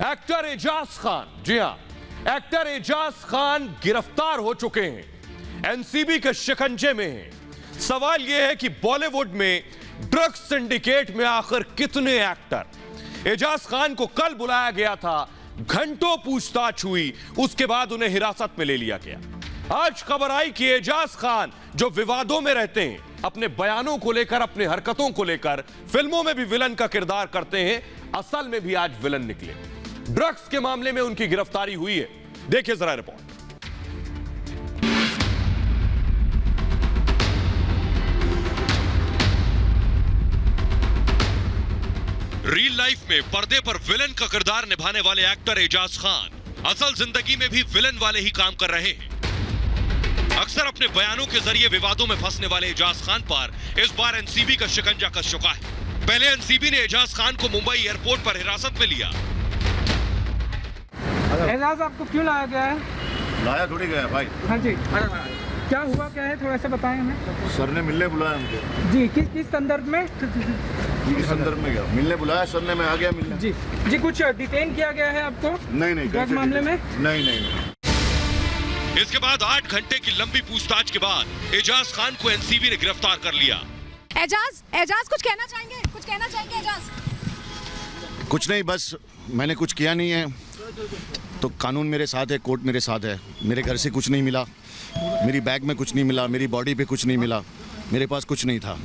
Actor Ejaz Khan, जी हां, actor Ejaz Khan गिरफ्तार हो चुके हैं, एनसीबी के शिकंजे में हैं। सवाल यह है कि बॉलीवुड में ड्रग्स सिंडिकेट में आखिर कितने एक्टर। एजाज खान को कल बुलाया गया था, घंटों पूछताछ हुई, उसके बाद उन्हें हिरासत में ले लिया गया। आज खबर आई कि एजाज खान जो विवादों में रहते हैं, अपने बयानों को लेकर, अपने हरकतों को लेकर, फिल्मों में भी विलन का किरदार करते हैं, असल में भी आज विलन निकले। ड्रग्स के मामले में उनकी गिरफ्तारी हुई है। देखिए जरा रिपोर्ट। रियल लाइफ में पर्दे पर विलन का किरदार निभाने वाले एक्टर एजाज खान असल जिंदगी में भी विलन वाले ही काम कर रहे हैं। अक्सर अपने बयानों के जरिए विवादों में फंसने वाले एजाज खान पर इस बार एनसीबी का शिकंजा कस चुका है। पहले एनसीबी ने एजाज खान को मुंबई एयरपोर्ट पर हिरासत में लिया। एजाज आपको क्यों लाया गया है? लाया थोड़ी गया भाई। हाँ जी, क्या हुआ, क्या है, थोड़ा सा बताएं हमें। सर ने मिलने बुलाया मुझे। जी, किस संदर्भ में? किस संदर्भ में गया? मिलने बुलाया सर ने, मैं आ गया मिलने। जी जी, कुछ डिटेन किया गया है आपको? नहीं ड्रग मामले में? नहीं। इसके बाद 8 घंटे की लंबी पूछताछ के बाद एजाज खान को एनसीबी ने गिरफ्तार कर लिया। एजाज कुछ कहना चाहेंगे एजाज? कुछ नहीं, बस मैंने कुछ किया नहीं है तो कानून मेरे साथ है, कोर्ट मेरे साथ है। मेरे घर से कुछ नहीं मिला, मेरी बैग में कुछ नहीं मिला, मेरी बॉडी पे कुछ नहीं मिला, मेरे पास कुछ नहीं था।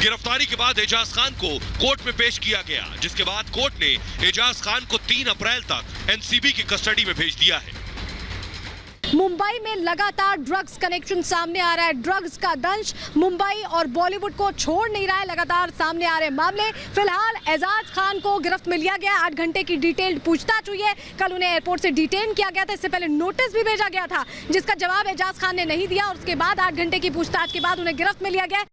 गिरफ्तारी के बाद एजाज खान को कोर्ट में पेश किया गया, जिसके बाद कोर्ट ने एजाज खान को 3 अप्रैल तक एनसीबी की कस्टडी में भेज दिया है। मुंबई में लगातार ड्रग्स कनेक्शन सामने आ रहा है। ड्रग्स का दंश मुंबई और बॉलीवुड को छोड़ नहीं रहा है। लगातार सामने आ रहे मामले। फिलहाल एजाज खान को गिरफ्त में लिया गया। 8 घंटे की डिटेल्ड पूछताछ हुई है। कल उन्हें एयरपोर्ट से डिटेन किया गया था। इससे पहले नोटिस भी भेजा गया था, जिसका जवाब एजाज खान ने नहीं दिया और उसके बाद 8 घंटे की पूछताछ के बाद उन्हें गिरफ्त में लिया गया।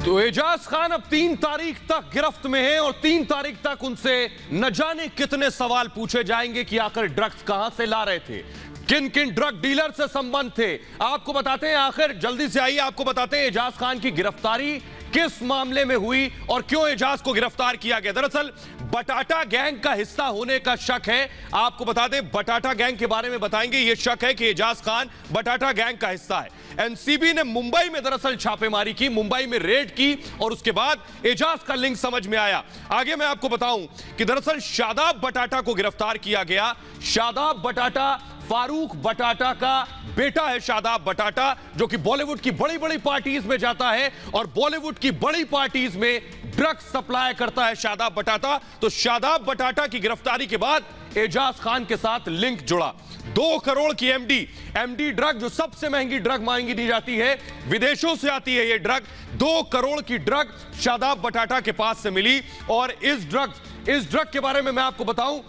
तो एजाज खान अब 3 तारीख तक गिरफ्त में हैं और 3 तारीख तक उनसे न जाने कितने सवाल पूछे जाएंगे कि आखिर ड्रग्स कहां से ला रहे थे, किन किन ड्रग डीलर से संबंध थे। आपको बताते हैं, आखिर जल्दी से आइए, आपको बताते हैं एजाज खान की गिरफ्तारी किस मामले में हुई और क्यों एजाज को गिरफ्तार किया गया। दरअसल बटाटा गैंग का हिस्सा होने का शक है। आपको बता दें, बटाटा गैंग के बारे में बताएंगे। यह शक है कि एजाज खान बटाटा गैंग का हिस्सा है। एनसीबी ने मुंबई में दरअसल छापेमारी की, मुंबई में रेड की और उसके बाद एजाज का लिंक समझ में आया। आगे मैं आपको बताऊं कि दरअसल शादाब बटाटा को गिरफ्तार किया गया। शादाब बटाटा फारूक बटाटा का बेटा है। शादाब बटाटा जो कि बॉलीवुड की बड़ी बड़ी पार्टीज में जाता है और बॉलीवुड की बड़ी पार्टीज में ड्रग्स सप्लाई करता है शादाब बटाटा। तो शादाब बटाटा की गिरफ्तारी के बाद एजाज खान के साथ लिंक जुड़ा। 2 करोड़ की एमडी ड्रग, जो सबसे महंगी ड्रग मांगी दी जाती है, विदेशों से आती है यह ड्रग। 2 करोड़ की ड्रग शादाब बटाटा के पास से मिली। और इस ड्रग के बारे में मैं आपको बताऊं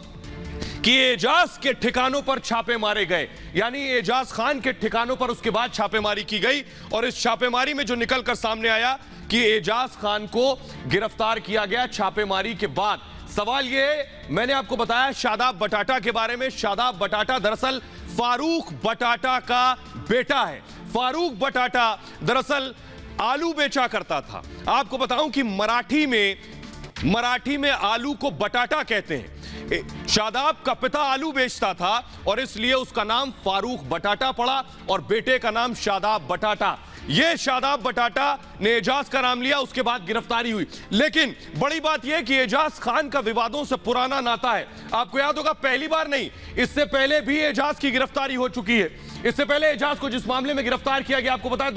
कि एजाज के ठिकानों पर छापे मारे गए, यानी एजाज खान के ठिकानों पर उसके बाद छापेमारी की गई। और इस छापेमारी में जो निकलकर सामने आया कि एजाज खान को गिरफ्तार किया गया छापेमारी के बाद। सवाल यह है, मैंने आपको बताया शादाब बटाटा के बारे में। शादाब बटाटा दरअसल फारूक बटाटा का बेटा है। फारूक बटाटा दरअसल आलू बेचा करता था। आपको बताऊं कि मराठी में आलू को बटाटा कहते हैं। शादाब का पिता आलू बेचता था और इसलिए उसका नाम फारूक बटाटा पड़ा और बेटे का नाम शादाब बटाटा। यह शादाब बटाटा ने एजाज का नाम लिया, उसके बाद गिरफ्तारी हुई। लेकिन बड़ी बात यह कि एजाज खान का विवादों से पुराना नाता है। आपको याद होगा, पहली बार नहीं, इससे पहले भी एजाज की गिरफ्तारी हो चुकी है। इससे पहले एजाज को जिस मामले में गिरफ्तार किया गया, आपको बताया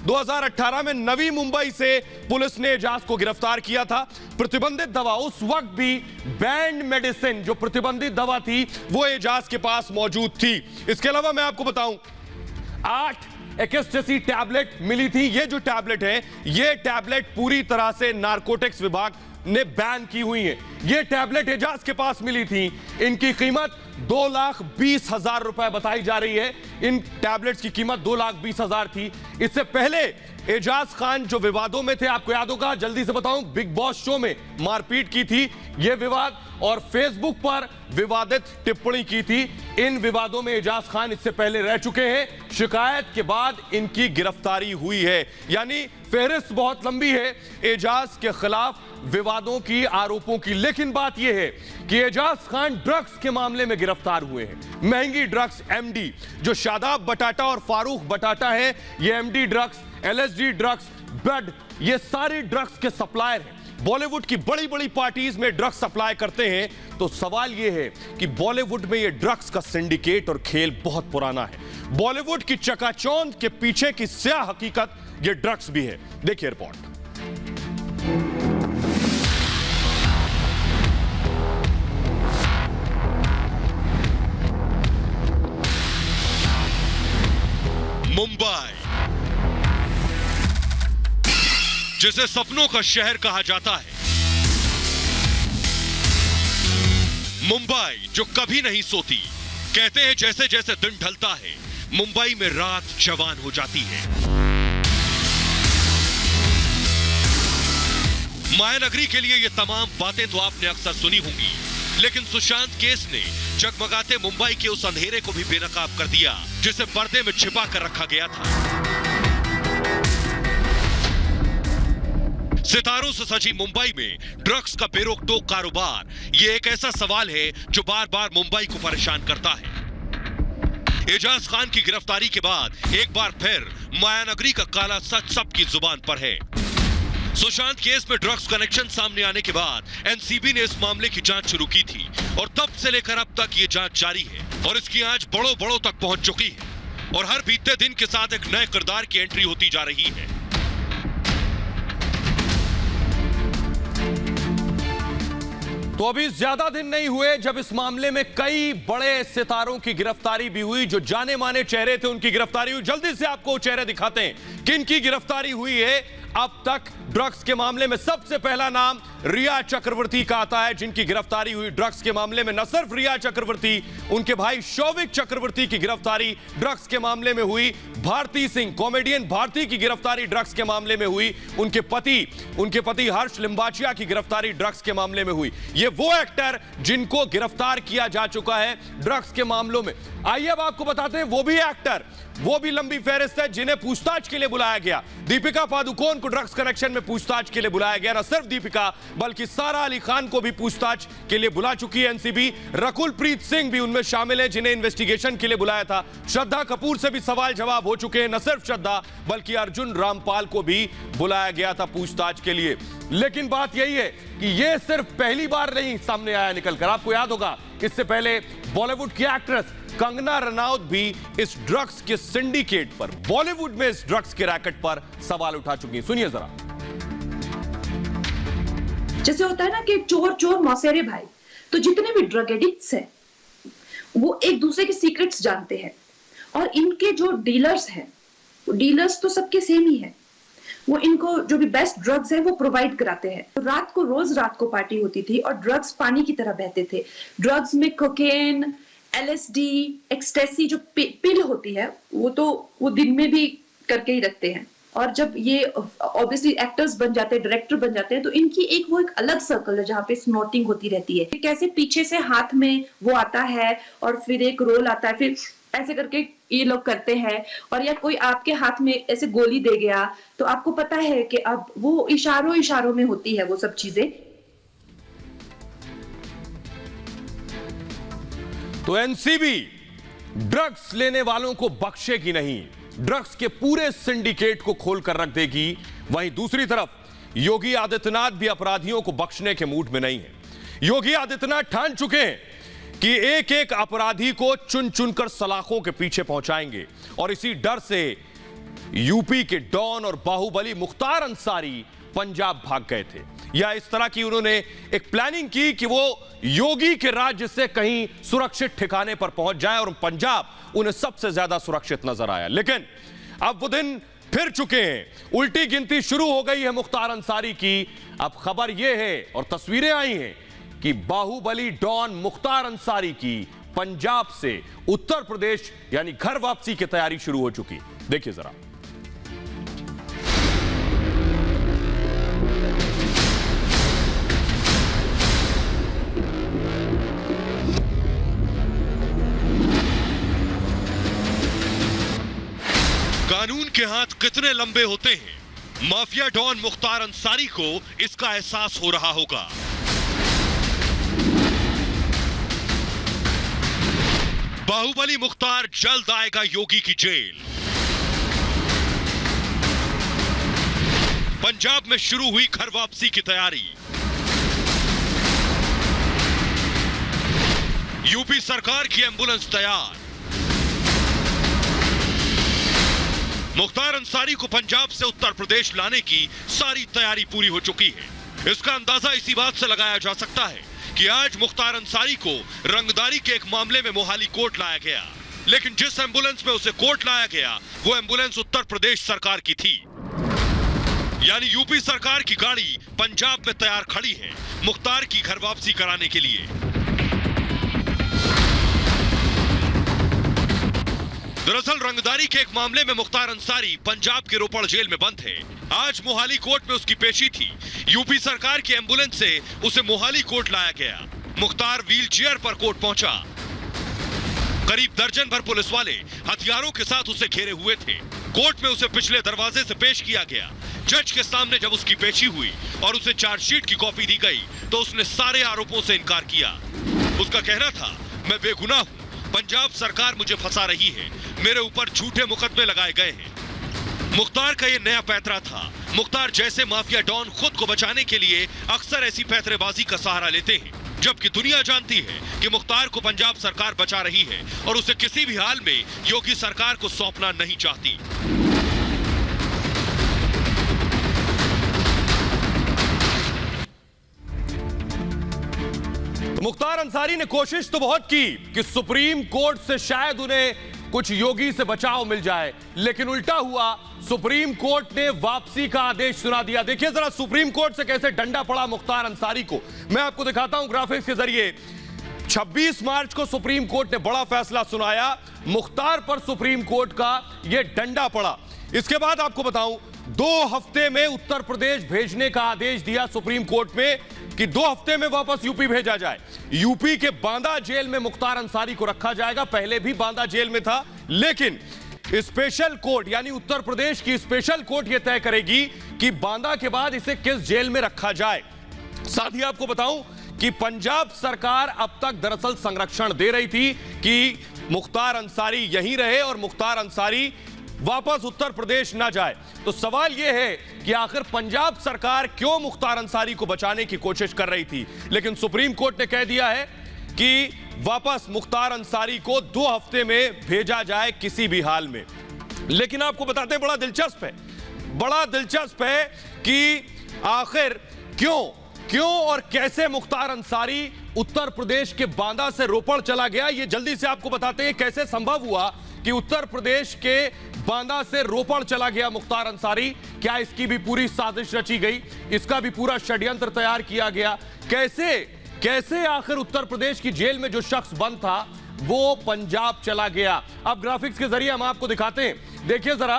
2018 में नवी मुंबई से पुलिस ने एजाज को गिरफ्तार किया था। प्रतिबंधित दवा, उस वक्त भी बैंड मेडिसिन जो प्रतिबंधित दवा थी, वो एजाज के पास मौजूद थी। इसके अलावा मैं आपको बताऊं, 8 एक्सटेसी टैबलेट मिली थी। ये जो टैबलेट है, ये टैबलेट पूरी तरह से नारकोटिक्स विभाग ने बैन की हुई है। ये टैबलेट एजाज के पास मिली थी। इनकी कीमत 2,20,000 रुपए बताई जा रही है। इन टैबलेट्स की कीमत 2,20,000 थी। इससे पहले एजाज खान जो विवादों में थे, आपको याद होगा, जल्दी से बताऊं, बिग बॉस शो में मारपीट की थी यह विवाद, और फेसबुक पर विवादित टिप्पणी की थी। इन विवादों में एजाज खान इससे पहले रह चुके हैं। शिकायत के बाद इनकी गिरफ्तारी हुई है। यानी फेहरिस्त बहुत लंबी है एजाज के खिलाफ विवादों की, आरोपों की, लेकिन बात यह है कि एजाज खान ड्रग्स के मामले में गिरफ्तार हुए हैं। महंगी ड्रग्स एमडी, जो शादाब बटाटा और फारूक बटाटा है, ये MD drugs, LSD drugs, blood, ये सारे ड्रग्स के सप्लायर हैं। बॉलीवुड की बड़ी बड़ी पार्टीज में ड्रग्स सप्लाई करते हैं। तो सवाल यह है कि बॉलीवुड में ये ड्रग्स का सिंडिकेट और खेल बहुत पुराना है। बॉलीवुड की चकाचौंध के पीछे की स्याह हकीकत ये ड्रग्स भी है। देखिए रिपोर्ट। मुंबई, जिसे सपनों का शहर कहा जाता है, मुंबई जो कभी नहीं सोती। कहते हैं जैसे जैसे दिन ढलता है, मुंबई में रात जवान हो जाती है। मायानगरी के लिए ये तमाम बातें तो आपने अक्सर सुनी होंगी, लेकिन सुशांत केस ने जगमगाते मुंबई के उस अंधेरे को भी बेनकाब कर दिया जिसे पर्दे में छिपा कर रखा गया था। सितारों से सजी मुंबई में ड्रग्स का बेरोक-टोक कारोबार, ये एक ऐसा सवाल है जो बार बार मुंबई को परेशान करता है। एजाज खान की गिरफ्तारी के बाद एक बार फिर मायानगरी का काला सच सबकी जुबान पर है। सुशांत केस में ड्रग्स कनेक्शन सामने आने के बाद एनसीबी ने इस मामले की जांच शुरू की थी और तब से लेकर अब तक ये जांच जारी है और इसकी आंच बड़ों तक पहुंच चुकी है और हर बीतते दिन के साथ एक नए किरदार की एंट्री होती जा रही है। तो अभी ज्यादा दिन नहीं हुए जब इस मामले में कई बड़े सितारों की गिरफ्तारी भी हुई। जो जाने माने चेहरे थे उनकी गिरफ्तारी हुई। जल्दी से आपको चेहरे दिखाते हैं किन की गिरफ्तारी हुई है। अब तक ड्रग्स के मामले में सबसे पहला नाम रिया चक्रवर्ती का आता है, जिनकी गिरफ्तारी हुई ड्रग्स के मामले में। न सिर्फ रिया चक्रवर्ती, उनके भाई शौविक चक्रवर्ती की गिरफ्तारी ड्रग्स के मामले में हुई। भारती सिंह, कॉमेडियन भारती की गिरफ्तारी ड्रग्स के मामले में हुई। उनके पति हर्ष लिंबाचिया की गिरफ्तारी ड्रग्स के मामले में हुई। ये वो एक्टर जिनको गिरफ्तार किया जा चुका है ड्रग्स के मामलों में। आइए अब आपको बताते हैं वो भी एक्टर, वो भी लंबी फहरिस्त है जिन्हें पूछताछ के लिए बुलाया गया। दीपिका पादुकोण को ड्रग्स कनेक्शन में पूछताछ के लिए बुलाया गया। न सिर्फ दीपिका बल्कि सारा अली खान को भी पूछताछ के लिए बुला चुकी है एनसीबी। रकुल प्रीत सिंह भी उनमें शामिल है जिन्हें इन्वेस्टिगेशन के लिए बुलाया था। श्रद्धा कपूर से भी सवाल जवाब हो चुके हैं। न सिर्फ श्रद्धा बल्कि अर्जुन रामपाल को भी बुलाया गया था पूछताछ के लिए। लेकिन बात यही है कि यह सिर्फ पहली बार नहीं सामने आया निकलकर। आपको याद होगा इससे पहले बॉलीवुड की एक्ट्रेस कंगना रनौत भी इस ड्रग्स के सिंडिकेट पर, बॉलीवुड में इस ड्रग्स के रैकेट पर सवाल उठा चुकी हैं। सुनिए जरा। जैसे होता है ना कि चोर चोर मौसेरे भाई, तो जितने भी ड्रग एडिक्ट्स हैं वो एक दूसरे के सीक्रेट्स जानते हैं और इनके जो डीलर्स हैं, डीलर्स तो सबके सेम ही है। वो इनको जो भी बेस्ट ड्रग्स है वो प्रोवाइड कराते हैं। तो रोज रात को पार्टी होती थी और ड्रग्स पानी की तरह बहते थे। ड्रग्स में कोकेन, एलएसडी, एक्सटेसी जो पिल होती है वो दिन में भी करके ही रखते हैं। और जब ये ऑब्वियसली एक्टर्स बन जाते हैं, डायरेक्टर बन जाते हैं, तो इनकी एक अलग सर्कल है जहाँ पे स्नॉटिंग होती रहती है। कैसे पीछे से हाथ में वो आता है और फिर एक रोल आता है, फिर ऐसे करके ये लोग करते हैं। और या कोई आपके हाथ में ऐसे गोली दे गया तो आपको पता है कि अब वो इशारों में होती है वो सब चीजें। तो एनसीबी ड्रग्स लेने वालों को बख्शेगी नहीं, ड्रग्स के पूरे सिंडिकेट को खोलकर रख देगी। वहीं दूसरी तरफ योगी आदित्यनाथ भी अपराधियों को बख्शने के मूड में नहीं है। योगी आदित्यनाथ ठान चुके हैं कि एक एक अपराधी को चुन चुनकर सलाखों के पीछे पहुंचाएंगे और इसी डर से यूपी के डॉन और बाहुबली मुख्तार अंसारी पंजाब भाग गए थे। या इस तरह की उन्होंने एक प्लानिंग की कि वो योगी के राज्य से कहीं सुरक्षित ठिकाने पर पहुंच जाए और पंजाब उन्हें सबसे ज्यादा सुरक्षित नजर आया। लेकिन अब वो दिन फिर चुके हैं, उल्टी गिनती शुरू हो गई है मुख्तार अंसारी की। अब खबर यह है और तस्वीरें आई हैं कि बाहुबली डॉन मुख्तार अंसारी की पंजाब से उत्तर प्रदेश यानी घर वापसी की तैयारी शुरू हो चुकी। देखिए जरा। कानून के हाथ कितने लंबे होते हैं माफिया डॉन मुख्तार अंसारी को इसका एहसास हो रहा होगा। बाहुबली मुख्तार जल्द आएगा योगी की जेल। पंजाब में शुरू हुई घर वापसी की तैयारी। यूपी सरकार की एम्बुलेंस तैयार। मुख्तार अंसारी को पंजाब से उत्तर प्रदेश लाने की सारी तैयारी पूरी हो चुकी है। इसका अंदाजा इसी बात से लगाया जा सकता है कि आज मुख्तार अंसारी को रंगदारी के एक मामले में मोहाली कोर्ट लाया गया, लेकिन जिस एम्बुलेंस में उसे कोर्ट लाया गया वो एम्बुलेंस उत्तर प्रदेश सरकार की थी। यानी यूपी सरकार की गाड़ी पंजाब में तैयार खड़ी है मुख्तार की घर वापसी कराने के लिए। दरअसल रंगदारी के एक मामले में मुख्तार अंसारी पंजाब के रोपड़ जेल में बंद है। आज मोहाली कोर्ट में उसकी पेशी थी। यूपी सरकार की एम्बुलेंस से उसे मोहाली कोर्ट लाया गया। मुख्तार व्हील चेयर पर कोर्ट पहुंचा। करीब दर्जन भर पुलिस वाले हथियारों के साथ उसे घेरे हुए थे। कोर्ट में उसे पिछले दरवाजे से पेश किया गया। जज के सामने जब उसकी पेशी हुई और उसे चार्जशीट की कॉपी दी गई तो उसने सारे आरोपों से इनकार किया। उसका कहना था, मैं बेगुनाह हूं, पंजाब सरकार मुझे फंसा रही है, मेरे ऊपर झूठे मुकदमे लगाए गए हैं। मुख्तार का ये नया पैतरा था। मुख्तार जैसे माफिया डॉन खुद को बचाने के लिए अक्सर ऐसी पैतरेबाजी का सहारा लेते हैं, जबकि दुनिया जानती है कि मुख्तार को पंजाब सरकार बचा रही है और उसे किसी भी हाल में योगी सरकार को सौंपना नहीं चाहती। मुख्तार अंसारी ने कोशिश तो बहुत की कि सुप्रीम कोर्ट से शायद उन्हें कुछ योगी से बचाव मिल जाए, लेकिन उल्टा हुआ। सुप्रीम कोर्ट ने वापसी का आदेश सुना दिया। देखिए जरा सुप्रीम कोर्ट से कैसे डंडा पड़ा मुख्तार अंसारी को। मैं आपको दिखाता हूं ग्राफिक्स के जरिए। 26 मार्च को सुप्रीम कोर्ट ने बड़ा फैसला सुनाया। मुख्तार पर सुप्रीम कोर्ट का यह डंडा पड़ा। इसके बाद आपको बताऊं, 2 हफ्ते में उत्तर प्रदेश भेजने का आदेश दिया सुप्रीम कोर्ट में कि 2 हफ्ते में वापस यूपी भेजा जाए। यूपी के बांदा जेल में मुख्तार अंसारी को रखा जाएगा। पहले भी बांदा जेल में था, लेकिन स्पेशल कोर्ट यानी उत्तर प्रदेश की स्पेशल कोर्ट यह तय करेगी कि बांदा के बाद इसे किस जेल में रखा जाए। साथ ही आपको बताऊं कि पंजाब सरकार अब तक दरअसल संरक्षण दे रही थी कि मुख्तार अंसारी यहीं रहे और मुख्तार अंसारी वापस उत्तर प्रदेश ना जाए। तो सवाल यह है कि आखिर पंजाब सरकार क्यों मुख्तार अंसारी को बचाने की कोशिश कर रही थी, लेकिन सुप्रीम कोर्ट ने कह दिया है कि वापस मुख्तार अंसारी को 2 हफ्ते में भेजा जाए किसी भी हाल में। लेकिन आपको बताते हैं बड़ा दिलचस्प है कि आखिर क्यों और कैसे मुख्तार अंसारी उत्तर प्रदेश के बांदा से रोपड़ चला गया। यह जल्दी से आपको बताते हैं कैसे संभव हुआ कि उत्तर प्रदेश के बांदा से रोपड़ चला गया मुख्तार अंसारी। क्या इसकी भी पूरी साजिश रची गई, इसका भी पूरा षड्यंत्र तैयार किया गया। कैसे आखिर उत्तर प्रदेश की जेल में जो शख्स बंद था वो पंजाब चला गया। अब ग्राफिक्स के जरिए हम आपको दिखाते हैं। देखिए जरा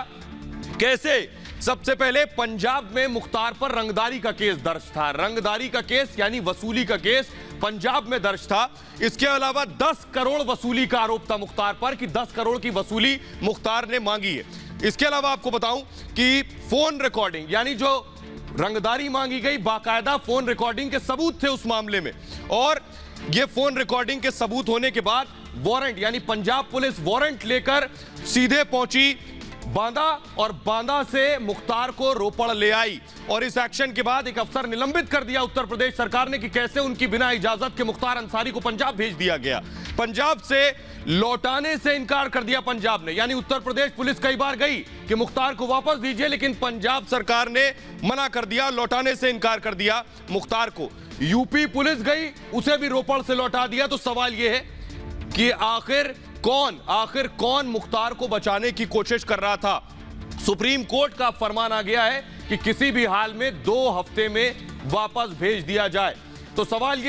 कैसे सबसे पहले पंजाब में मुख्तार पर रंगदारी का केस दर्ज था। रंगदारी का केस यानी वसूली का केस पंजाब में दर्ज था। इसके अलावा 10 करोड़ वसूली का आरोप था मुख्तार पर कि 10 करोड़ की वसूली मुख्तार ने मांगी है। इसके अलावा आपको बताऊं कि फोन रिकॉर्डिंग यानी जो रंगदारी मांगी गई, बाकायदा फोन रिकॉर्डिंग के सबूत थे उस मामले में, और ये फोन रिकॉर्डिंग के सबूत होने के बाद वारंट यानी पंजाब पुलिस वारंट लेकर सीधे पहुंची बांदा और बांदा से मुख्तार को रोपड़ ले आई। और इस एक्शन के बाद एक अफसर निलंबित कर दिया उत्तर प्रदेश सरकार ने कि कैसे उनकी बिना इजाजत के मुख्तार अंसारी को पंजाब भेज दिया गया। पंजाब से लौटाने से इनकार कर दिया पंजाब ने, यानी उत्तर प्रदेश पुलिस कई बार गई कि मुख्तार को वापस दीजिए, लेकिन पंजाब सरकार ने मना कर दिया, लौटाने से इनकार कर दिया मुख्तार को। यूपी पुलिस गई, उसे भी रोपड़ से लौटा दिया। तो सवाल यह है कि आखिर कौन मुख्तार को बचाने की कोशिश कर रहा था। सुप्रीम कोर्ट का फरमान आ गया है कि किसी भी हाल में 2 हफ्ते में वापस भेज दिया जाए। तो सवाल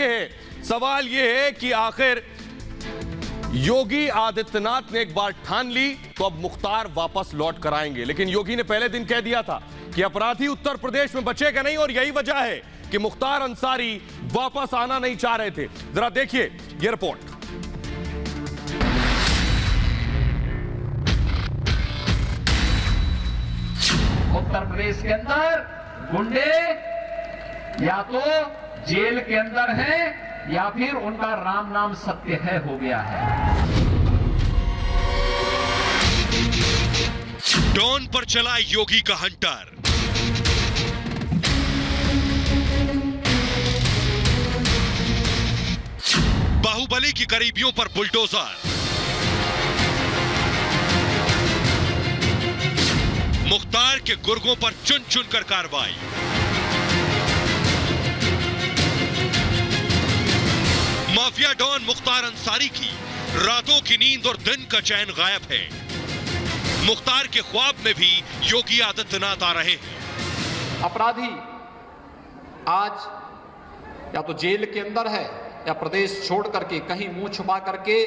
यह है कि आखिर योगी आदित्यनाथ ने एक बार ठान ली तो अब मुख्तार वापस लौट कर आएंगे, लेकिन योगी ने पहले दिन कह दिया था कि अपराधी उत्तर प्रदेश में बचेगा नहीं, और यही वजह है कि मुख्तार अंसारी वापस आना नहीं चाह रहे थे। जरा देखिए यह रिपोर्ट। उत्तर प्रदेश के अंदर गुंडे या तो जेल के अंदर हैं या फिर उनका राम नाम सत्य है हो गया है। डॉन पर चला योगी का हंटर। बाहुबली की करीबियों पर बुलडोजर। मुख्तार के गुर्गों पर चुन चुन कर कार्रवाई। माफिया डॉन मुख्तार अंसारी की रातों की नींद और दिन का चैन गायब है। मुख्तार के ख्वाब में भी योगी आदित्यनाथ आ रहे हैं। अपराधी आज या तो जेल के अंदर है या प्रदेश छोड़ करके कहीं मुंह छुपा करके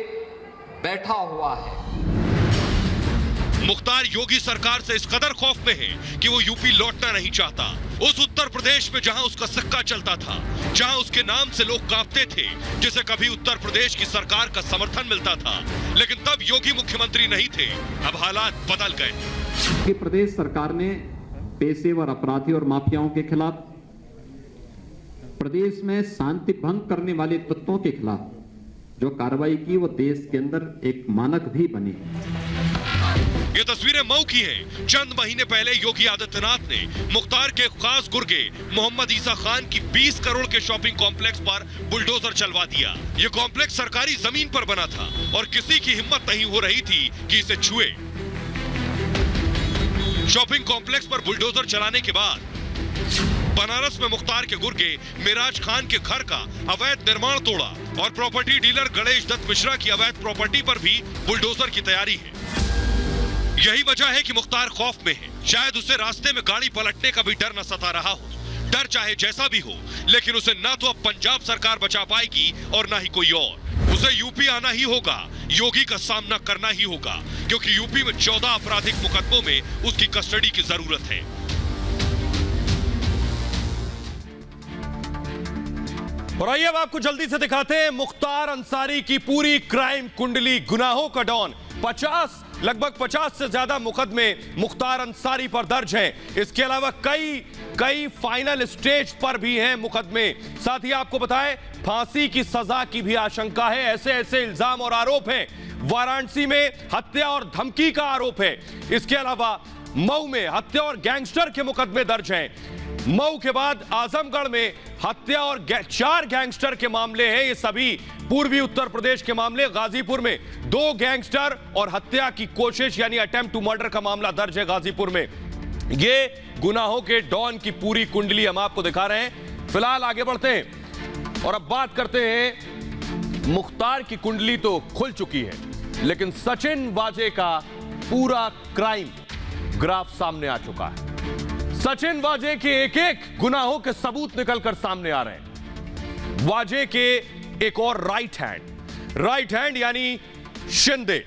बैठा हुआ है। मुख्तार योगी सरकार से इस कदर खौफ में है कि वो यूपी लौटना नहीं चाहता। उस उत्तर प्रदेश में जहां उसका सिक्का चलता था, जहां उसके नाम से लोग कांपते थे, जिसे कभी उत्तर प्रदेश की सरकार का समर्थन मिलता था, लेकिन तब योगी मुख्यमंत्री नहीं थे। अब हालात बदल गए। प्रदेश सरकार ने पेशेवर अपराधी और माफियाओं के खिलाफ, प्रदेश में शांति भंग करने वाले तत्वों के खिलाफ जो कार्रवाई की, वो देश के अंदर एक मानक भी बनी। ये तस्वीरें मऊ की हैं। चंद महीने पहले योगी आदित्यनाथ ने मुख्तार के खास गुर्गे मोहम्मद ईसा खान की 20 करोड़ के शॉपिंग कॉम्प्लेक्स पर बुलडोजर चलवा दिया। ये कॉम्प्लेक्स सरकारी जमीन पर बना था और किसी की हिम्मत नहीं हो रही थी कि इसे छुए। शॉपिंग कॉम्प्लेक्स पर बुलडोजर चलाने के बाद बनारस में मुख्तार के गुर्गे मिराज खान के घर का अवैध निर्माण तोड़ा और प्रॉपर्टी डीलर गणेश दत्त मिश्रा की अवैध प्रॉपर्टी पर भी बुलडोजर की तैयारी है। यही वजह है कि मुख्तार खौफ में है। शायद उसे रास्ते में गाड़ी पलटने का भी डर न सता रहा हो। डर चाहे जैसा भी हो, लेकिन उसे ना तो अब पंजाब सरकार बचा पाएगी और ना ही कोई और। उसे यूपी आना ही होगा, योगी का सामना करना ही होगा, क्योंकि यूपी में 14 आपराधिक मुकदमों में उसकी कस्टडी की जरूरत है। और आइए अब आपको जल्दी से दिखाते हैं मुख्तार अंसारी की पूरी क्राइम कुंडली। गुनाहों का डॉन। लगभग 50 से ज्यादा मुकदमे मुख्तार अंसारी पर दर्ज हैं। इसके अलावा कई फाइनल स्टेज पर भी हैं मुकदमे। साथ ही आपको बताएं, फांसी की सजा की भी आशंका है। ऐसे इल्जाम और आरोप हैं। वाराणसी में हत्या और धमकी का आरोप है। इसके अलावा मऊ में हत्या और गैंगस्टर के मुकदमे दर्ज हैं। मऊ के बाद आजमगढ़ में हत्या और 4 गैंगस्टर के मामले हैं। ये सभी पूर्वी उत्तर प्रदेश के मामले। गाजीपुर में 2 गैंगस्टर और हत्या की कोशिश यानी अटेम्प्ट टू मर्डर का मामला दर्ज है गाजीपुर में। ये गुनाहों के डॉन की पूरी कुंडली हम आपको दिखा रहे हैं। फिलहाल आगे बढ़ते हैं और अब बात करते हैं। मुख्तार की कुंडली तो खुल चुकी है, लेकिन सचिन वाजे का पूरा क्राइम ग्राफ सामने आ चुका है। सचिन वाजे के एक गुनाहों के सबूत निकलकर सामने आ रहे हैं। वाजे के एक और राइट हैंड यानी शिंदे,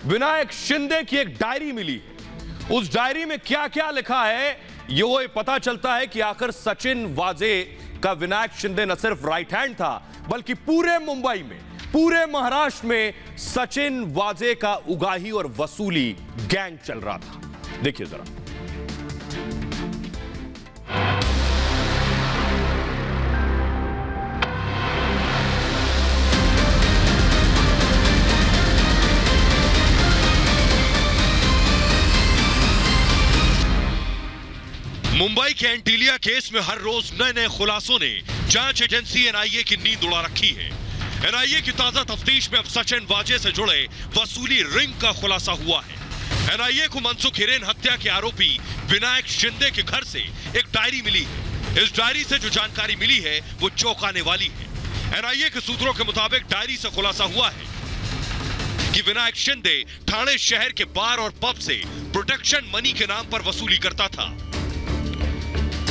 विनायक शिंदे की एक डायरी मिली है। उस डायरी में क्या क्या लिखा है, ये पता चलता है कि आखिर सचिन वाजे का विनायक शिंदे न सिर्फ राइट हैंड था, बल्कि पूरे मुंबई में, पूरे महाराष्ट्र में सचिन वाजे का उगाही और वसूली गैंग चल रहा था। देखिए जरा। मुंबई के एंटीलिया केस में हर रोज नए खुलासों ने जांच एजेंसी एनआईए की नींद उड़ा रखी है। एनआईए की ताजा तफ्तीश में अब सचिन वाजे से जुड़े वसूली रिंग का खुलासा हुआ है। एनआईए को मनसुख हिरेन हत्या के आरोपी विनायक शिंदे के घर से एक डायरी मिली है। इस डायरी से जो जानकारी मिली है वो चौंकाने वाली है। एनआईए के सूत्रों के मुताबिक डायरी से खुलासा हुआ है कि विनायक शिंदे ठाणे शहर के बार और पब से प्रोटेक्शन मनी के नाम पर वसूली करता था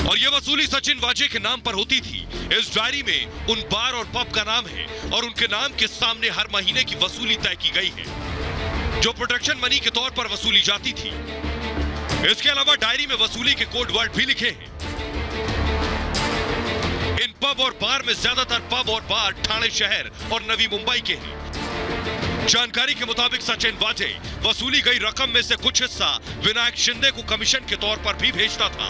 और यह वसूली सचिन वाजे के नाम पर होती थी। इस डायरी में उन बार और पब का नाम है और उनके नाम के सामने हर महीने की वसूली तय की गई है, जो प्रोटेक्शन मनी के तौर पर वसूली जाती थी। इसके अलावा डायरी में वसूली के कोड वर्ड भी लिखे हैं। इन पब और बार में ज्यादातर पब और बार ठाणे शहर और नवी मुंबई के हैं। जानकारी के मुताबिक सचिन वाजे वसूली गई रकम में से कुछ हिस्सा विनायक शिंदे को कमीशन के तौर पर भी भेजता था।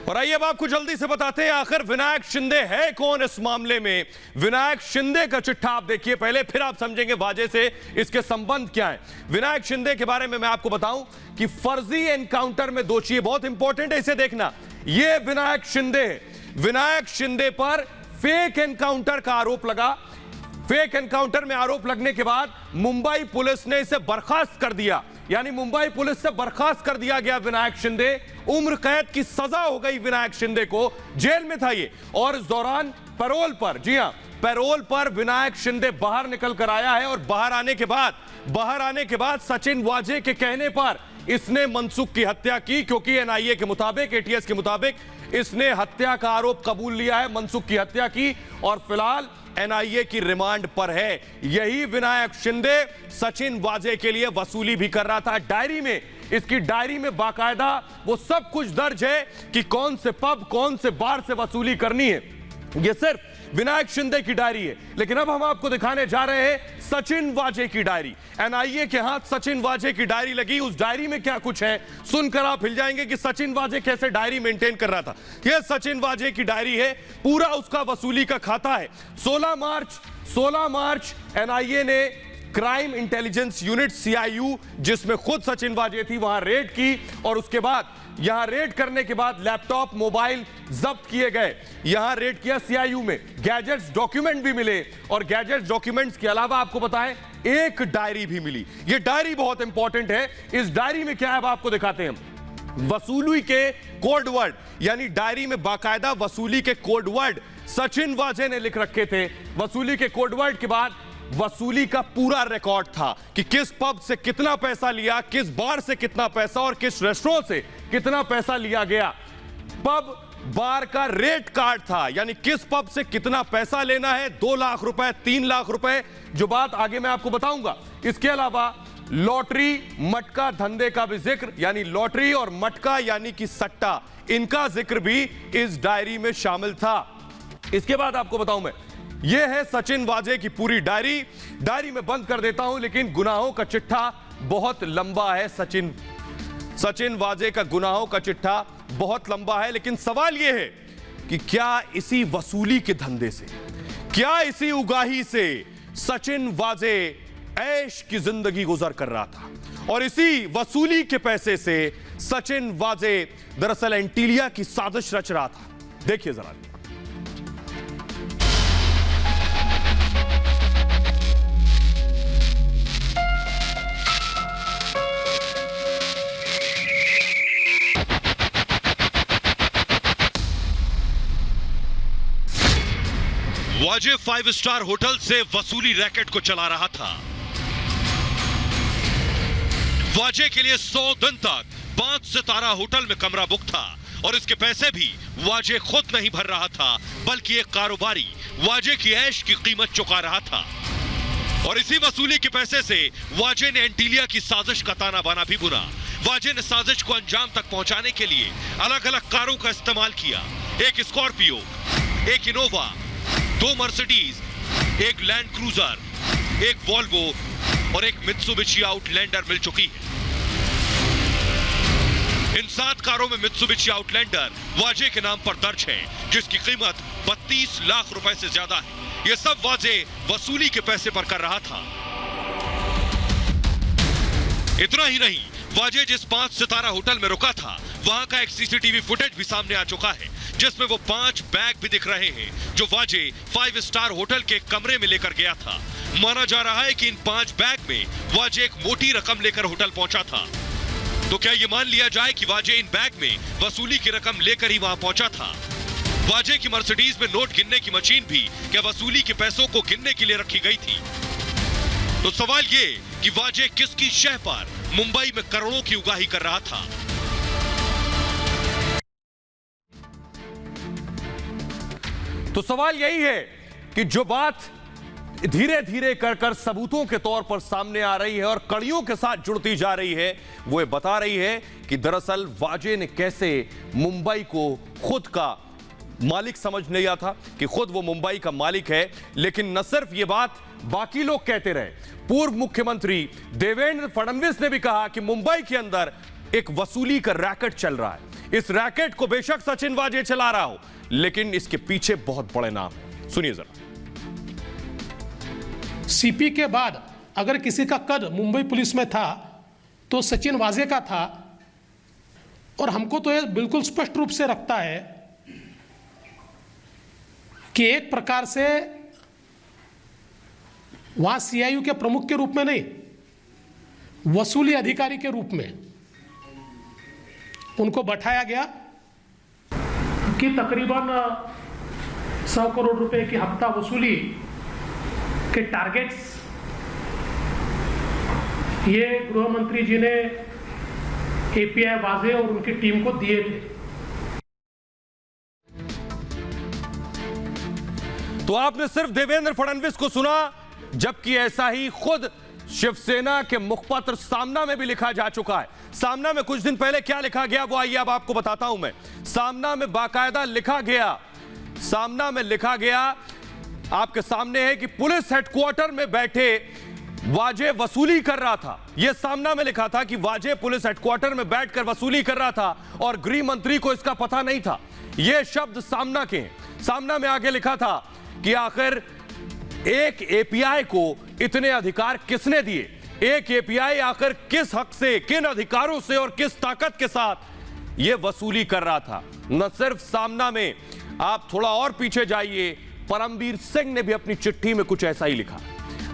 और आइए अब आपको जल्दी से बताते हैं आखिर विनायक शिंदे है कौन इस मामले में। विनायक शिंदे का चिट्ठा आप देखिए पहले, फिर आप समझेंगे वाजे से इसके संबंध क्या है। विनायक शिंदे के बारे में मैं आपको बताऊं कि फर्जी एनकाउंटर में दोषी, बहुत इंपॉर्टेंट है इसे देखना, यह विनायक शिंदे है। विनायक शिंदे पर फेक एनकाउंटर का आरोप लगा। फेक एनकाउंटर में आरोप लगने के बाद मुंबई पुलिस ने इसे बर्खास्त कर दिया, यानी मुंबई पुलिस से बर्खास्त कर दिया गया विनायक शिंदे। उम्र कैद की सजा हो गई विनायक शिंदे को, जेल में था ये, और इस दौरान पैरोल पर, जी हां पैरोल पर विनायक शिंदे बाहर निकल कर आया है। और बाहर आने के बाद सचिन वाजे के कहने पर इसने मनसुख की हत्या की, क्योंकि एनआईए के मुताबिक, एटीएस के मुताबिक इसने हत्या का आरोप कबूल लिया है, मनसुख की हत्या की, और फिलहाल एनआईए की रिमांड पर है। यही विनायक शिंदे सचिन वाजे के लिए वसूली भी कर रहा था। डायरी में, इसकी डायरी में बाकायदा वो सब कुछ दर्ज है कि कौन से पब, कौन से बार से वसूली करनी है। ये सिर्फ विनायक शिंदे की डायरी है, लेकिन अब हम आपको दिखाने जा रहे हैं सचिन वाजे की डायरी। एनआईए के हाथ सचिन वाजे की डायरी लगी, उस डायरी में क्या कुछ है सुनकर आप हिल जाएंगे कि सचिन वाजे कैसे डायरी मेंटेन कर रहा था। यह सचिन वाजे की डायरी है, पूरा उसका वसूली का खाता है। 16 मार्च एनआईए ने क्राइम इंटेलिजेंस यूनिट सीआईयू, जिसमें खुद सचिन वाजे थी, वहां रेड की, और उसके बाद यहां रेड करने के बाद लैपटॉप, मोबाइल जब्त किए गए। यहां रेड किया सीआईयू में, गैजेट्स, डॉक्यूमेंट भी मिले, और गैजेट्स, डॉक्यूमेंट्स के अलावा आपको बताएं एक डायरी भी मिली। यह डायरी बहुत इंपॉर्टेंट है। इस डायरी में क्या है अब आपको दिखाते हैं हम। वसूली के कोड वर्ड, यानी डायरी में बाकायदा वसूली के कोड वर्ड सचिन वाजे ने लिख रखे थे। वसूली के कोड वर्ड के बाद वसूली का पूरा रिकॉर्ड था कि किस पब से कितना पैसा लिया, किस बार से कितना पैसा, और किस रेस्टोरेंट से कितना पैसा लिया गया। पब बार का रेट कार्ड था, यानी किस पब से कितना पैसा लेना है, 2 लाख रुपए, 3 लाख रुपए, जो बात आगे मैं आपको बताऊंगा। इसके अलावा लॉटरी, मटका धंधे का भी जिक्र, यानी लॉटरी और मटका यानी कि सट्टा, इनका जिक्र भी इस डायरी में शामिल था। इसके बाद आपको बताऊं मैं, यह है सचिन वाजे की पूरी डायरी। डायरी में बंद कर देता हूं, लेकिन गुनाहों का चिट्ठा बहुत लंबा है। सचिन वाजे का गुनाहों का चिट्ठा बहुत लंबा है, लेकिन सवाल यह है कि क्या इसी वसूली के धंधे से, क्या इसी उगाही से सचिन वाजे ऐश की जिंदगी गुजर कर रहा था, और इसी वसूली के पैसे से सचिन वाजे दरअसल एंटीलिया की साजिश रच रहा था। देखिए जरा। वाजे 5 स्टार होटल से वसूली रैकेट को चला रहा था। वाजे के लिए 100 दिन तक 5 सितारा होटल में कमरा बुक था, और इसके पैसे भी वाजे खुद नहीं भर रहा था, बल्कि एक कारोबारी वाजे की ऐश की कीमत चुका रहा था। और इसी वसूली के पैसे से वाजे ने एंटीलिया की साजिश का ताना बाना भी बुना। वाजे ने साजिश को अंजाम तक पहुंचाने के लिए अलग अलग कारों का इस्तेमाल किया। एक स्कॉर्पियो, एक इनोवा, 2 मर्सिडीज, एक लैंड क्रूजर, एक वॉल्वो और एक मित्सुबिशी आउटलैंडर मिल चुकी है। इन 7 कारों में मित्सुबिशी आउटलैंडर वाजे के नाम पर दर्ज है, जिसकी कीमत 32 लाख रुपए से ज्यादा है। यह सब वाजे वसूली के पैसे पर कर रहा था। इतना ही नहीं, वाजे जिस 5 सितारा होटल में रुका था, वहां का एक सीसीटीवी फुटेज भी सामने आ चुका है, जिसमें वो 5 बैग भी दिख रहे हैं, जो वाजे 5 स्टार होटल के कमरे में लेकर गया था। माना जा रहा है कि इन 5 बैग में वाजे एक मोटी रकम लेकर होटल पहुंचा था। तो क्या यह मान लिया जाए कि वाजे इन बैग में वसूली की रकम लेकर ही वहां पहुंचा था? वाजे की मर्सिडीज में नोट गिनने की मशीन भी क्या वसूली के पैसों को गिनने के लिए रखी गई थी? तो सवाल ये कि वाजे किसकी शह पर मुंबई में करोड़ों की उगाही कर रहा था? तो सवाल यही है कि जो बात धीरे धीरे कर सबूतों के तौर पर सामने आ रही है और कड़ियों के साथ जुड़ती जा रही है, वो बता रही है कि दरअसल वाजे ने कैसे मुंबई को खुद का मालिक समझ नहीं आता था कि खुद वो मुंबई का मालिक है। लेकिन न सिर्फ ये बात बाकी लोग कहते रहे, पूर्व मुख्यमंत्री देवेंद्र फडणवीस ने भी कहा कि मुंबई के अंदर एक वसूली का रैकेट चल रहा है। इस रैकेट को बेशक सचिन वाजे चला रहा हो, लेकिन इसके पीछे बहुत बड़े नाम है। सुनिए जरा। सीपी के बाद अगर किसी का कद मुंबई पुलिस में था तो सचिन वाजे का था। और हमको तो यह बिल्कुल स्पष्ट रूप से रखता है कि एक प्रकार से वहां सीआईयू के प्रमुख के रूप में नहीं, वसूली अधिकारी के रूप में उनको बैठाया गया कि तकरीबन 100 करोड़ रुपए की हफ्ता वसूली के टारगेट्स ये गृह मंत्री जी ने एपीआई वाजे और उनकी टीम को दिए थे। तो आपने सिर्फ देवेंद्र फडणवीस को सुना, जबकि ऐसा ही खुद शिवसेना के मुखपत्र सामना में भी लिखा जा चुका है। सामना में कुछ दिन पहले क्या लिखा गया वो आइए अब आपको बताता हूं मैं। सामना में बाकायदा लिखा गया, सामना में लिखा गया आपके सामने है कि पुलिस हेडक्वार्टर में बैठे वाजे वसूली कर रहा था। यह सामना में लिखा था कि वाजे पुलिस हेडक्वार्टर में बैठकर वसूली कर रहा था और गृह मंत्री को इसका पता नहीं था। यह शब्द सामना के हैं। सामना में आगे लिखा था कि आखिर एक एपीआई को इतने अधिकार किसने दिए, एक एपीआई आखिर किस हक से, किन अधिकारों से और किस ताकत के साथ यह वसूली कर रहा था। न सिर्फ सामना में, आप थोड़ा और पीछे जाइए, परमबीर सिंह ने भी अपनी चिट्ठी में कुछ ऐसा ही लिखा।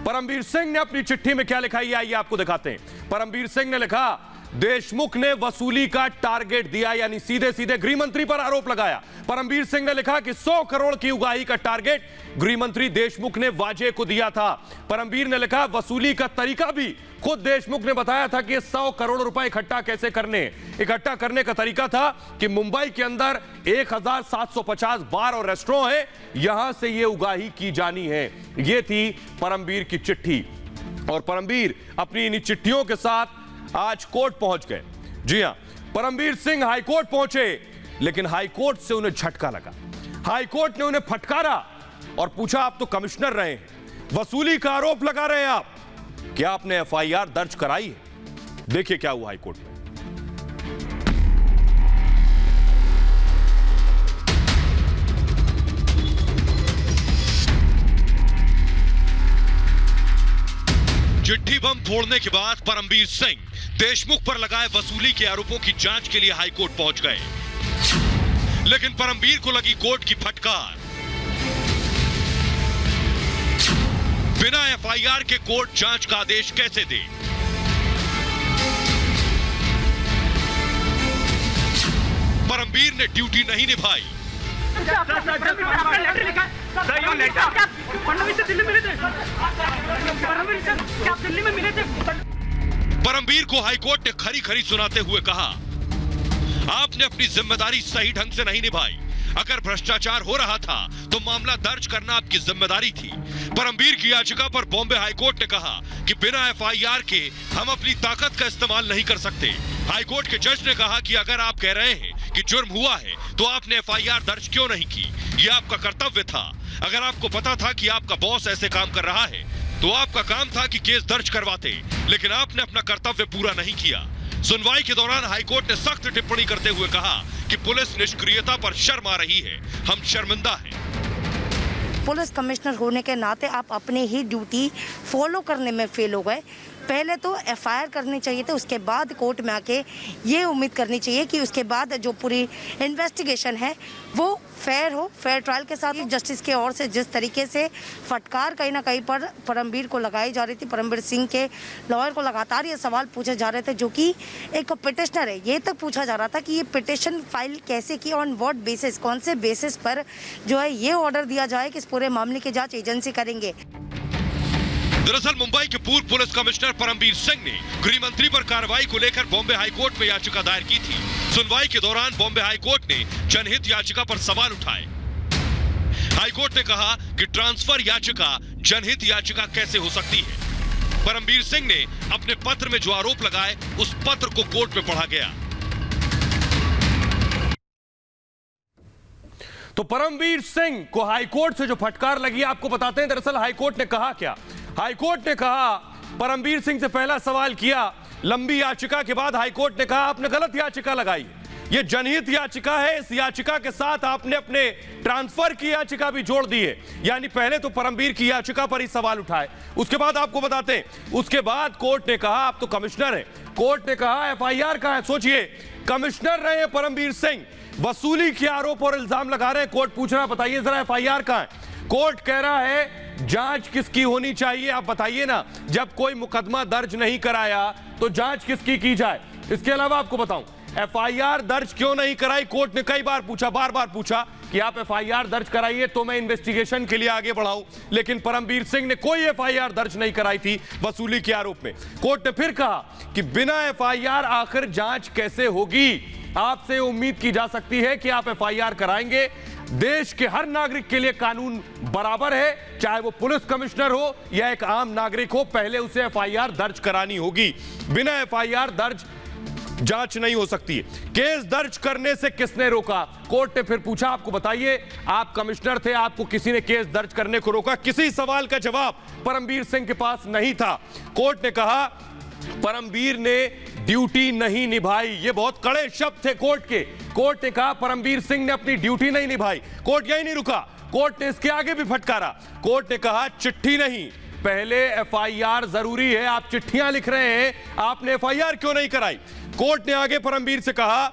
परमबीर सिंह ने अपनी चिट्ठी में क्या लिखा, आइए आपको दिखाते हैं। परमबीर सिंह ने लिखा, देशमुख ने वसूली का टारगेट दिया, यानी सीधे सीधे गृह मंत्री पर आरोप लगाया। परमबीर सिंह ने लिखा कि 100 करोड़ की उगाही का टारगेट गृह मंत्री देशमुख ने वाजे को दिया था। परमबीर ने लिखा, वसूली का तरीका भी खुद देशमुख ने बताया था कि 100 करोड़ रुपए इकट्ठा कैसे करने। इकट्ठा करने का तरीका था कि मुंबई के अंदर 1750 बार और रेस्टोरेंट है, यहां से यह उगाही की जानी है। यह थी परमबीर की चिट्ठी। और परमबीर अपनी इन चिट्ठियों के साथ आज कोर्ट पहुंच गए। जी हां, परमबीर सिंह हाईकोर्ट पहुंचे, लेकिन हाईकोर्ट से उन्हें झटका लगा। हाईकोर्ट ने उन्हें फटकारा और पूछा, आप तो कमिश्नर रहे हैं, वसूली का आरोप लगा रहे हैं आप, क्या आपने एफआईआर दर्ज कराई है? देखिए क्या हुआ हाईकोर्ट में। चिट्ठी बम फोड़ने के बाद परमबीर सिंह देशमुख पर लगाए वसूली के आरोपों की जांच के लिए हाईकोर्ट पहुंच गए। लेकिन परमबीर को लगी कोर्ट की फटकार। बिना एफआईआर के कोर्ट जांच का आदेश कैसे दे? परमबीर ने ड्यूटी नहीं निभाई। परमबीर को हाईकोर्ट ने खरी खरी सुनाते हुए कहा, आपने अपनी जिम्मेदारी सही ढंग से नहीं निभाई। अगर भ्रष्टाचार हो रहा था तो मामला दर्ज करना आपकी जिम्मेदारी थी। परमबीर की याचिका पर बॉम्बे हाईकोर्ट ने कहा कि बिना एफआईआर के हम अपनी ताकत का इस्तेमाल नहीं कर सकते। हाईकोर्ट के जज ने कहा कि अगर आप कह रहे हैं कि जुर्म हुआ है तो आपने एफआईआर दर्ज क्यों नहीं की? यह आपका कर्तव्य था। अगर आपको पता था कि आपका बॉस ऐसे काम कर रहा है तो आपका काम था कि केस दर्ज करवाते, लेकिन आपने अपना कर्तव्य पूरा नहीं किया। सुनवाई के दौरान हाईकोर्ट ने सख्त टिप्पणी करते हुए कहा कि पुलिस निष्क्रियता पर शर्म आ रही है, हम शर्मिंदा हैं। पुलिस कमिश्नर होने के नाते आप अपनी ही ड्यूटी फॉलो करने में फेल हो गए। पहले तो एफआईआर करनी चाहिए थी, उसके बाद कोर्ट में आके ये उम्मीद करनी चाहिए कि उसके बाद जो पूरी इन्वेस्टिगेशन है वो फेयर हो, फेयर ट्रायल के साथ। जस्टिस के ओर से जिस तरीके से फटकार कहीं ना कहीं पर परमबीर को लगाई जा रही थी, परमबीर सिंह के लॉयर को लगातार ये सवाल पूछे जा रहे थे, जो कि एक पिटिशनर है, ये तक पूछा जा रहा था कि ये पिटिशन फाइल कैसे की, ऑन व्हाट बेसिस, कौन से बेसिस पर जो है ये ऑर्डर दिया जाए कि इस पूरे मामले की जांच एजेंसी करेंगे। दरअसल मुंबई के पूर्व पुलिस कमिश्नर परमबीर सिंह ने गृह मंत्री पर कार्रवाई को लेकर बॉम्बे हाईकोर्ट में याचिका दायर की थी। सुनवाई के दौरान बॉम्बे हाईकोर्ट ने जनहित याचिका पर सवाल उठाए। हाईकोर्ट ने कहा कि ट्रांसफर याचिका जनहित याचिका कैसे हो सकती है। परमबीर सिंह ने अपने पत्र में जो आरोप लगाए उस पत्र को कोर्ट में पढ़ा गया। तो परमवीर सिंह को हाईकोर्ट से जो फटकार लगी आपको बताते हैं। दरअसल हाईकोर्ट ने कहा क्या? हाईकोर्ट ने कहा, परमवीर सिंह से पहला सवाल किया लंबी याचिका के बाद हाईकोर्ट ने कहा आपने गलत याचिका लगाई, ये जनहित याचिका है, इस याचिका के साथ आपने अपने ट्रांसफर की याचिका भी जोड़ दी है। यानी पहले तो परमवीर की याचिका पर ही सवाल उठाए, उसके बाद आपको बताते हैं, उसके बाद कोर्ट ने कहा आप तो कमिश्नर हैं, कोर्ट ने कहा एफआईआर कहां है? सोचिए, कमिश्नर रहे हैं परमवीर सिंह, वसूली के आरोप और इल्जाम लगा रहे हैं, कोर्ट पूछ रहा है बताइए जरा एफआईआर कहां है? कोर्ट कह रहा है जांच किसकी होनी चाहिए आप बताइए ना, जब कोई मुकदमा दर्ज नहीं कराया तो जांच किसकी की जाए? इसके अलावा आपको बताऊं, एफआईआर दर्ज क्यों नहीं कराई? कोर्ट ने कई बार पूछा, बार बार पूछा कि आप एफआईआर दर्ज कराइए तो मैं इन्वेस्टिगेशन के लिए आगे बढ़ाऊं, लेकिन परमवीर सिंह ने कोई एफआईआर दर्ज नहीं कराई थी वसूली के आरोप में। कोर्ट ने फिर कहा कि बिना एफआईआर आखिर जांच कैसे होगी? आपसे उम्मीद की जा सकती है कि आप एफआईआर कराएंगे। देश के हर नागरिक के लिए कानून बराबर है, चाहे वो पुलिस कमिश्नर हो या एक आम नागरिक हो, पहले उसे एफआईआर दर्ज करानी होगी। बिना एफआईआर दर्ज जांच नहीं हो सकती। केस दर्ज करने से किसने रोका? कोर्ट ने फिर पूछा आपको बताइए, आप कमिश्नर थे, आपको किसी ने केस दर्ज करने को रोका? किसी सवाल का जवाब परमवीर सिंह के पास नहीं था। कोर्ट ने कहा परमवीर ने ड्यूटी नहीं निभाई, ये बहुत कड़े शब्द थे कोर्ट के। कोर्ट ने कहा परमवीर सिंह ने अपनी ड्यूटी नहीं निभाई। कोर्ट यही नहीं रुका, कोर्ट ने इसके आगे भी फटकारा। कोर्ट ने कहा चिट्ठी नहीं, पहले एफआईआर जरूरी है, आप चिट्ठियां लिख रहे हैं, आपने एफआईआर क्यों नहीं कराई? कोर्ट ने आगे परमवीर से कहा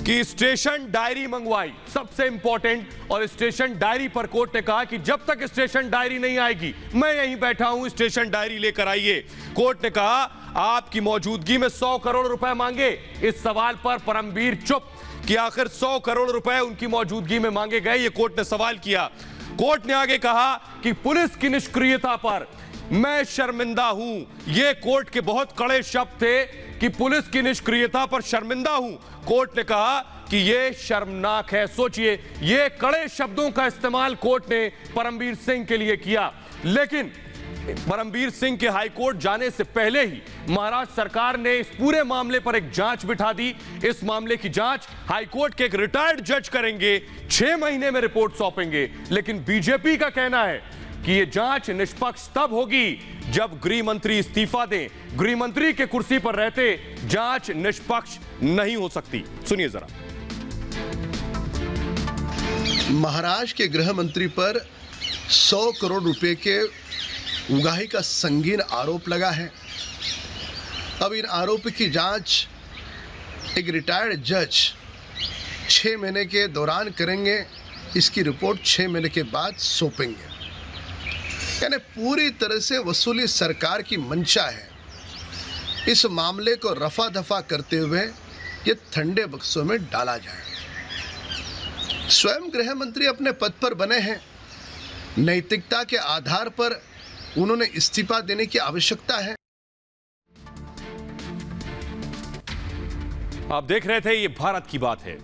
कि स्टेशन डायरी मंगवाई, सबसे इंपॉर्टेंट, और स्टेशन डायरी पर कोर्ट ने कहा कि जब तक स्टेशन डायरी नहीं आएगी मैं यहीं बैठा हूं, स्टेशन डायरी लेकर आइए। कोर्ट ने कहा आपकी मौजूदगी में 100 करोड़ रुपए मांगे। इस सवाल पर परमवीर चुप कि आखिर 100 करोड़ रुपए उनकी मौजूदगी में मांगे गए, ये कोर्ट ने सवाल किया। कोर्ट ने आगे कहा कि पुलिस की निष्क्रियता पर मैं शर्मिंदा हूं। ये कोर्ट के बहुत कड़े शब्द थे कि पुलिस की निष्क्रियता पर शर्मिंदा हूं। कोर्ट ने कहा कि यह शर्मनाक है। सोचिए, ये कड़े शब्दों का इस्तेमाल कोर्ट ने परमवीर सिंह के लिए किया। लेकिन परमवीर सिंह के हाईकोर्ट जाने से पहले ही महाराष्ट्र सरकार ने इस पूरे मामले पर एक जांच बिठा दी। इस मामले की जांच हाईकोर्ट के एक रिटायर्ड जज करेंगे, 6 महीने में रिपोर्ट सौंपेंगे। लेकिन बीजेपी का कहना है कि यह जांच निष्पक्ष तब होगी जब गृह मंत्री इस्तीफा दें। गृह मंत्री के कुर्सी पर रहते जांच निष्पक्ष नहीं हो सकती। सुनिए जरा। महाराष्ट्र के गृह मंत्री पर 100 करोड़ रुपए के उगाही का संगीन आरोप लगा है। अब इन आरोप की जांच एक रिटायर्ड जज 6 महीने के दौरान करेंगे, इसकी रिपोर्ट 6 महीने के बाद सौंपेंगे। यानी पूरी तरह से वसूली सरकार की मंशा है। इस मामले को रफा दफा करते हुए ये ठंडे बक्सों में डाला जाए। स्वयं गृह मंत्री अपने पद पर बने हैं, नैतिकता के आधार पर उन्होंने इस्तीफा देने की आवश्यकता है। आप देख रहे थे, ये भारत की बात है।